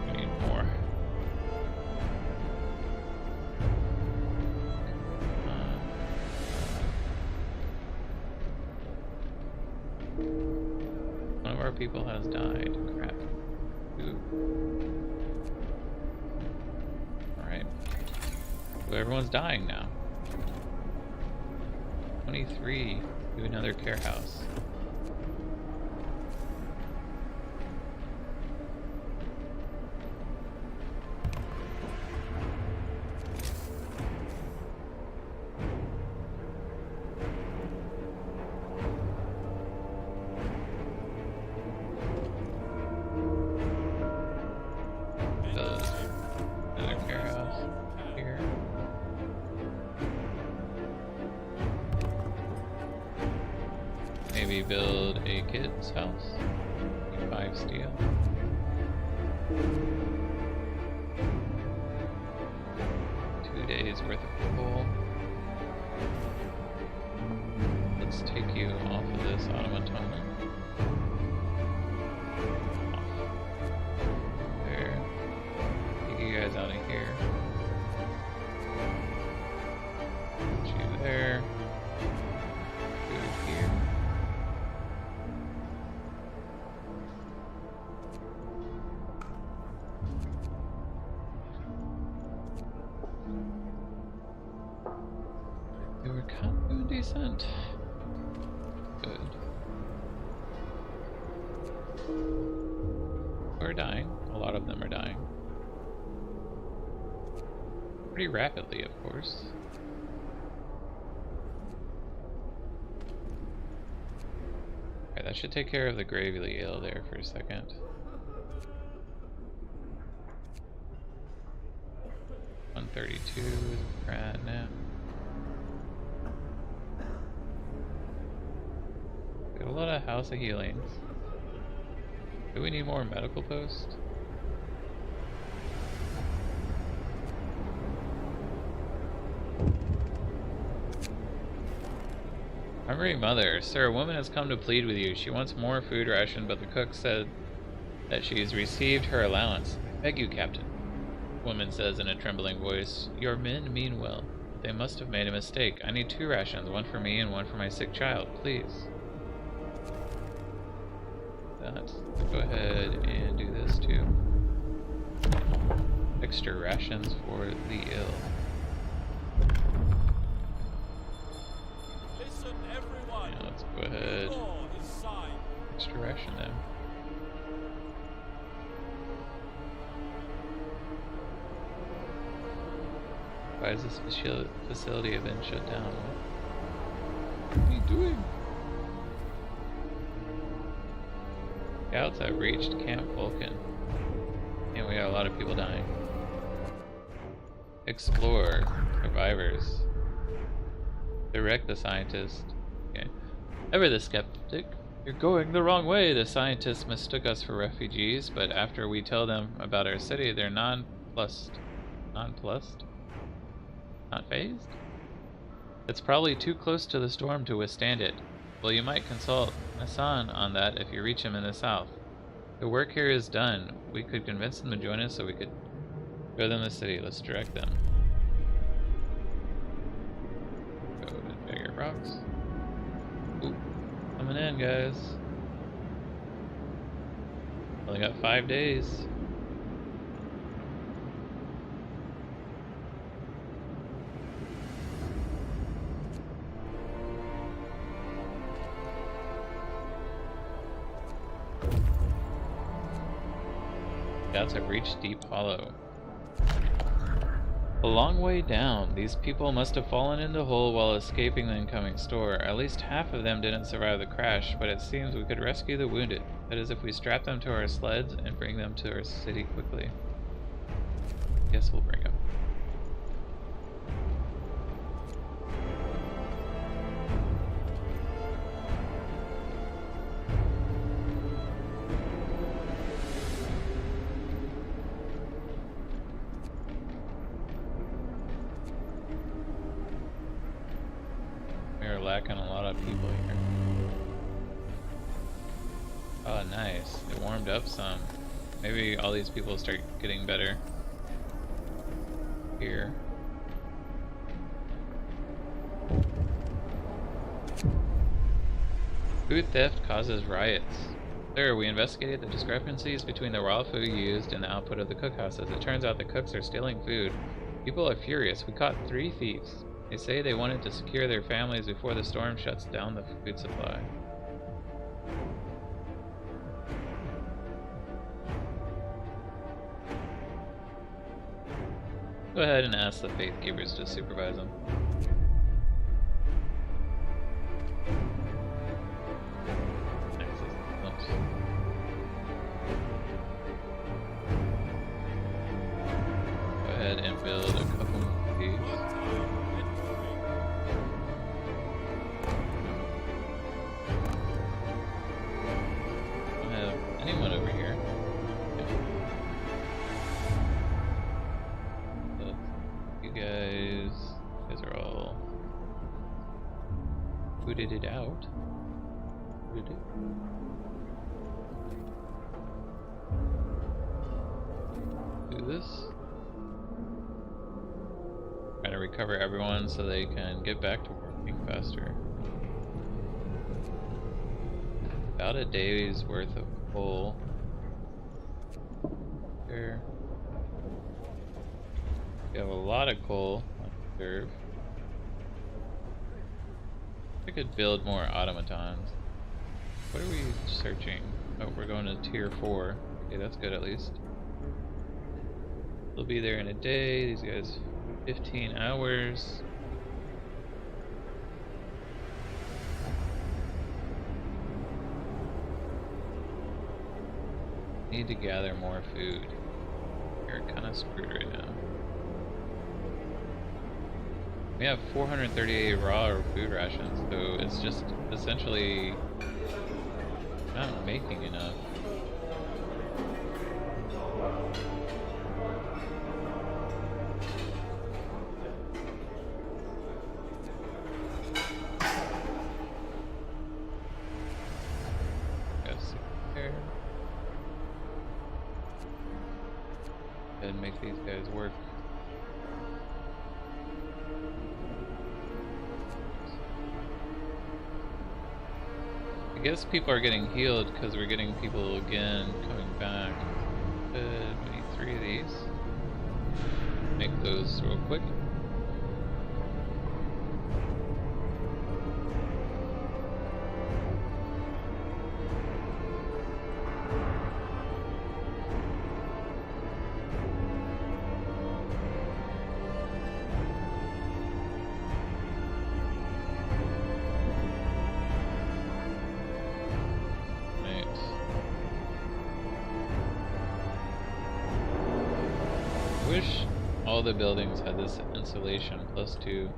We need more. One of our people has died. Crap. Ooh. Alright. So everyone's dying now. 23 to another care house. Another care house here. Maybe build a kid's house. 5 steel. Two days worth of coal. Let's take you off of this automaton. Off. There. Take you guys out of here. Put you there. Food here. We were kind of doing decent. Good. We're dying. A lot of them are dying. Pretty rapidly, of course. Alright, that should take care of the gravely ill there for a second. 132 is where we're at now. Got a lot of House of Healings. Do we need more medical posts? Hungry mother, sir, a woman has come to plead with you. She wants more food ration, but the cook said that she's received her allowance. I beg you, Captain, the woman says in a trembling voice. Your men mean well. They must have made a mistake. I need 2 rations, one for me and one for my sick child, please. Let's go ahead and do this too. Extra rations for the ill. Listen, everyone. Yeah, let's go ahead. Law is signed. Extra ration them. Why has this facility have been shut down? What are you doing? Scouts have reached Camp Vulcan. And we got a lot of people dying. Explore. Survivors. Direct the scientist. Okay. Ever the skeptic. You're going the wrong way. The scientists mistook us for refugees, but after we tell them about our city, they're nonplussed. Nonplussed? Not phased? It's probably too close to the storm to withstand it. Well, you might consult Hassan on that if you reach him in the south. The work here is done. We could convince them to join us so we could show them the city. Let's direct them. Go to Bigger Rocks. Ooh, coming in, guys. Only got 5 days. Scouts have reached Deep Hollow. A long way down. These people must have fallen in the hole while escaping the incoming store. At least half of them didn't survive the crash, but it seems we could rescue the wounded. That is, if we strap them to our sleds and bring them to our city quickly. Guess we'll bring them. lacking a lot of people here. Oh, nice. It warmed up some. Maybe all these people start getting better here. Food theft causes riots. Sir, we investigated the discrepancies between the raw food used and the output of the cookhouses. It turns out the cooks are stealing food. People are furious. We caught 3 thieves. They say they wanted to secure their families before the storm shuts down the food supply. Go ahead and ask the Faith Keepers to supervise them. Go ahead and build a couple of these. Don't have anyone over here. So you guys are all booted it out. Booted it. Do this. Trying to recover everyone so they can get back to working faster. About a day's worth of coal. There. We have a lot of coal on reserve. I could build more automatons. What are we searching? Oh, we're going to tier 4. Okay, that's good at least. They'll be there in a day. These guys, 15 hours. Need to gather more food. We're kind of screwed right now. We have 438 raw food rations, so it's just essentially not making enough. And make these guys work. I guess people are getting healed because we're getting people again coming back. We need 3 of these. Make those real quick. All the buildings had this insulation +2.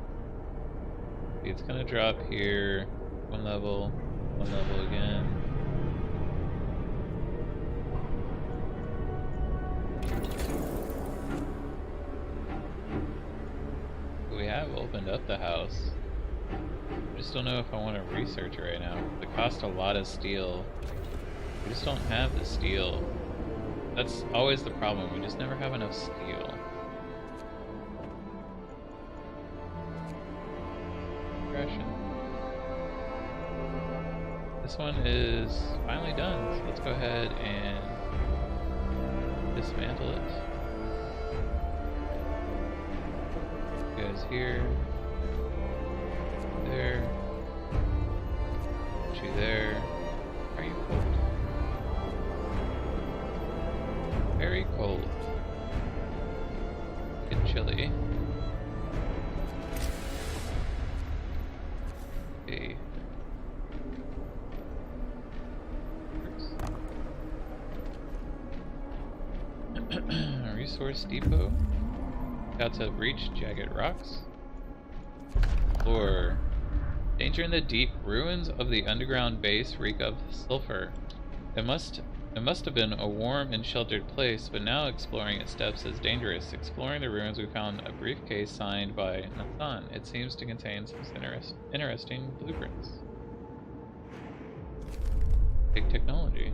It's gonna drop here 1 level again. We have opened up the house. I just don't know if I want to research it right now. It costs a lot of steel. We just don't have the steel. That's always the problem. We just never have enough steel. This one is finally done, so let's go ahead and dismantle it. You guys here, there, put you there. Are you cold? Very cold. Get chilly. Okay. Resource depot. Got to reach jagged rocks. Or danger in the deep. Ruins of the underground base reek of sulfur. It must It must have been a warm and sheltered place, but now exploring its depths is dangerous. Exploring the ruins, we found a briefcase signed by Nathan. It seems to contain some interesting blueprints. Big technology.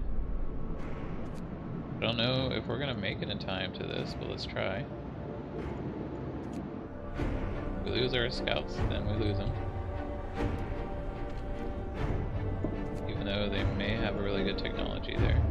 I don't know if we're gonna make it in time to this, but let's try. We lose our scouts, then we lose them. Even though they may have a really good technology there.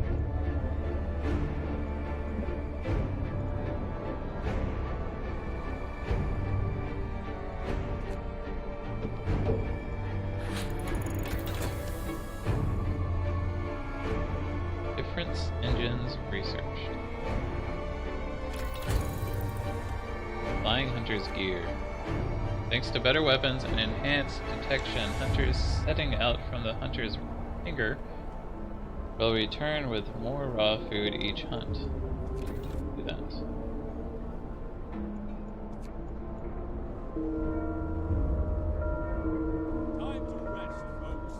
Difference engines researched. Flying Hunter's gear. Thanks to better weapons and enhanced detection, hunters setting out from the hunter's finger will return with more raw food each hunt. Do that. Time to rest, folks.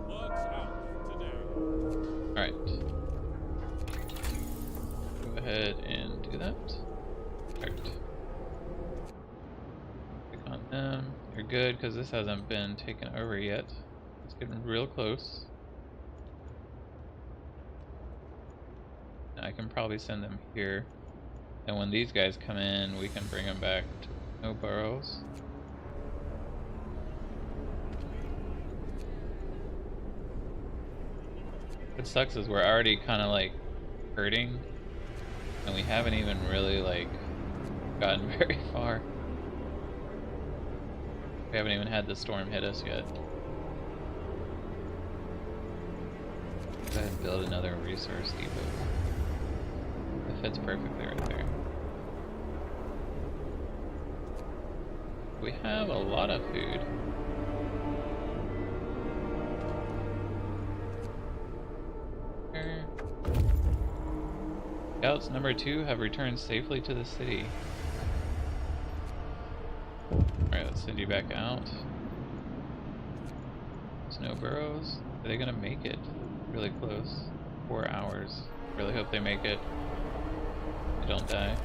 Work's out today. Alright. Go ahead and do that. Perfect. Click on them. You're good because this hasn't been taken over yet. It's getting real close. I can probably send them here. And when these guys come in, we can bring them back to no burrows. What sucks is we're already kind of like hurting, and we haven't even really like gotten very far. We haven't even had the storm hit us yet. Go ahead and build another resource depot. It fits perfectly right there. We have a lot of food. Scouts number 2 have returned safely to the city. Alright, let's send you back out. Snow burrows. Are they gonna make it? Really close. 4 hours. Really hope they make it. They don't die.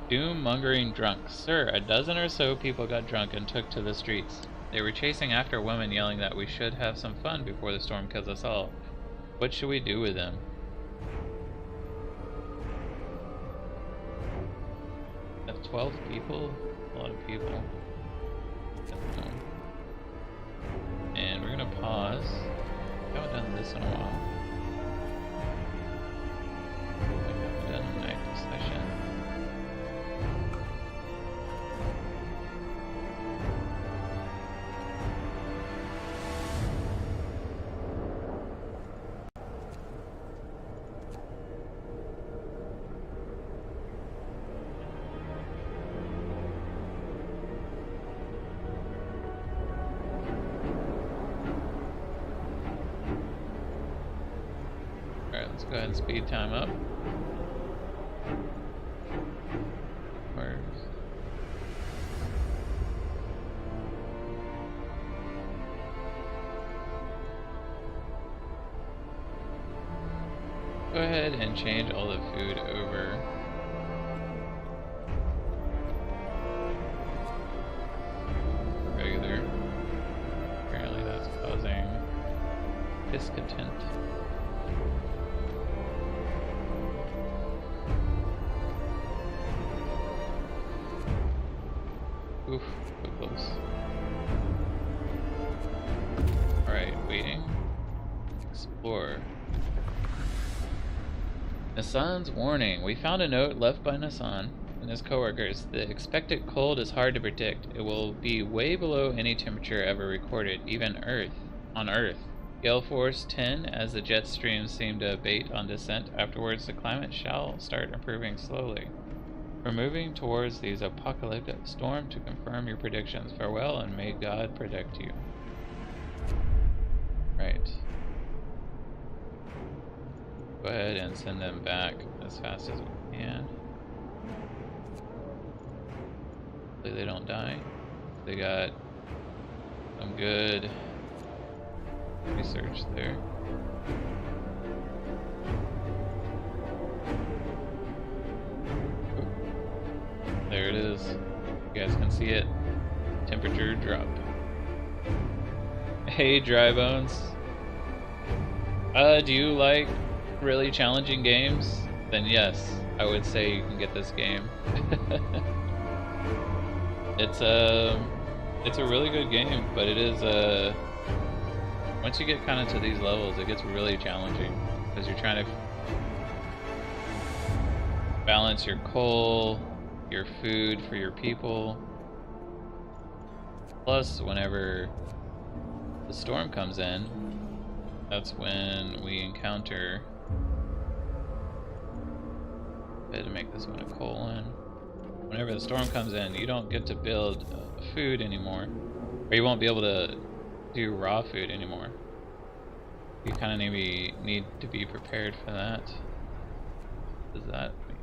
Doom-mongering drunks. Sir, a dozen or so people got drunk and took to the streets. They were chasing after women, yelling that we should have some fun before the storm kills us all. What should we do with them? Have 12 people? A lot of people. And we're gonna pause. I haven't done this in a while. I haven't done an active session. Let's go ahead and speed time up. Go ahead and change all the food over. Regular. Apparently that's causing discontent. Oof, so close. Alright, waiting. Explore. Nassan's warning. We found a note left by Nassan and his coworkers. The expected cold is hard to predict. It will be way below any temperature ever recorded, even on Earth. Gale force 10 as the jet streams seem to abate on descent. Afterwards, the climate shall start improving slowly. We're moving towards these apocalyptic storm to confirm your predictions. Farewell, and may God protect you. Right. Go ahead and send them back as fast as we can. Hopefully they don't die. They got some good research there. is. You guys can see it. Temperature drop. Hey, Dry Bones. Do you like really challenging games? Then yes, I would say you can get this game. It's a really good game, but it is once you get kind of to these levels, it gets really challenging because you're trying to balance your coal, your food for your people. Plus, whenever the storm comes in, that's when we encounter. I had to make this one a colon. Whenever the storm comes in, you don't get to build food anymore, or you won't be able to do raw food anymore. You kind of need to be prepared for that. What does that mean?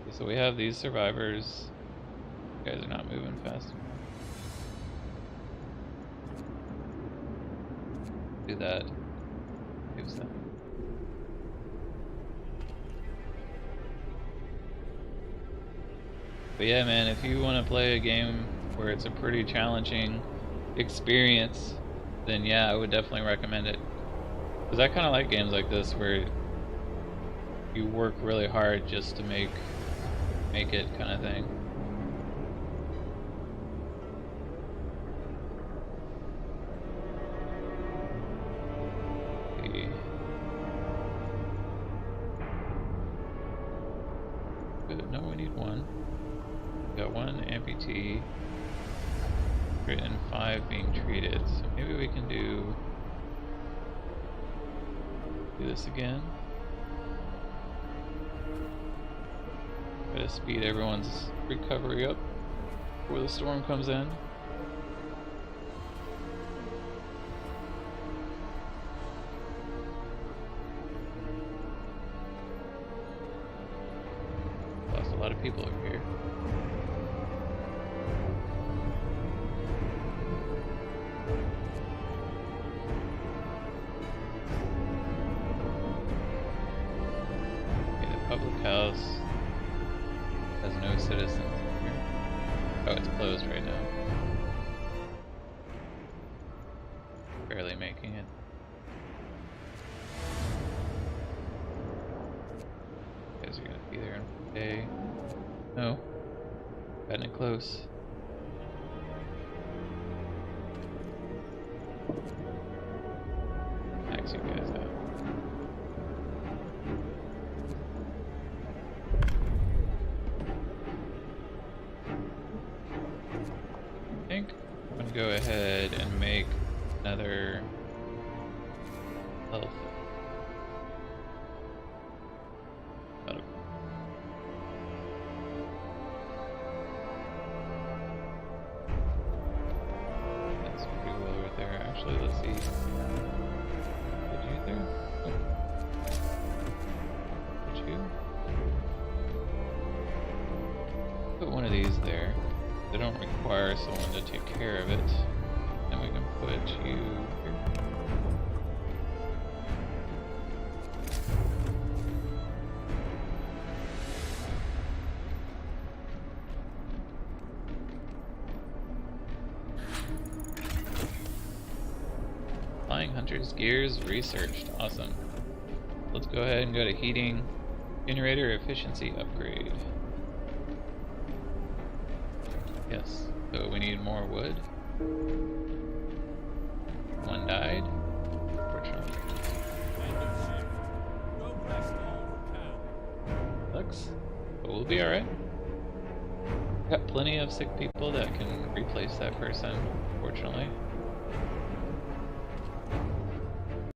Okay, so we have these survivors. You guys are not moving fast. Do that. Gives that. But yeah, man, if you want to play a game where it's a pretty challenging experience, then yeah, I would definitely recommend it. Because I kind of like games like this where you work really hard just to make it kind of thing. Okay. Good. No, we need one. Got one amputee and 5 being treated, so maybe we can do this again. Try to speed everyone's recovery up before the storm comes in. Lost a lot of people over here. Public house has no citizens in here. Oh, it's closed right now. Barely making it. You guys are gonna be there in a day. No. Gotten it close. Max you guys out. I think I'm gonna go ahead and make another health. That's pretty well right there. Actually, let's see. Did you there? Oh. Did you? Put one of these there. They don't require someone to take care of it. And we can put you here. Flying Hunter's gears researched. Awesome. Let's go ahead and go to heating. Generator efficiency upgrade. Yes, so we need more wood. One died, unfortunately. Sucks, but we'll be alright. Got plenty of sick people that can replace that person, fortunately.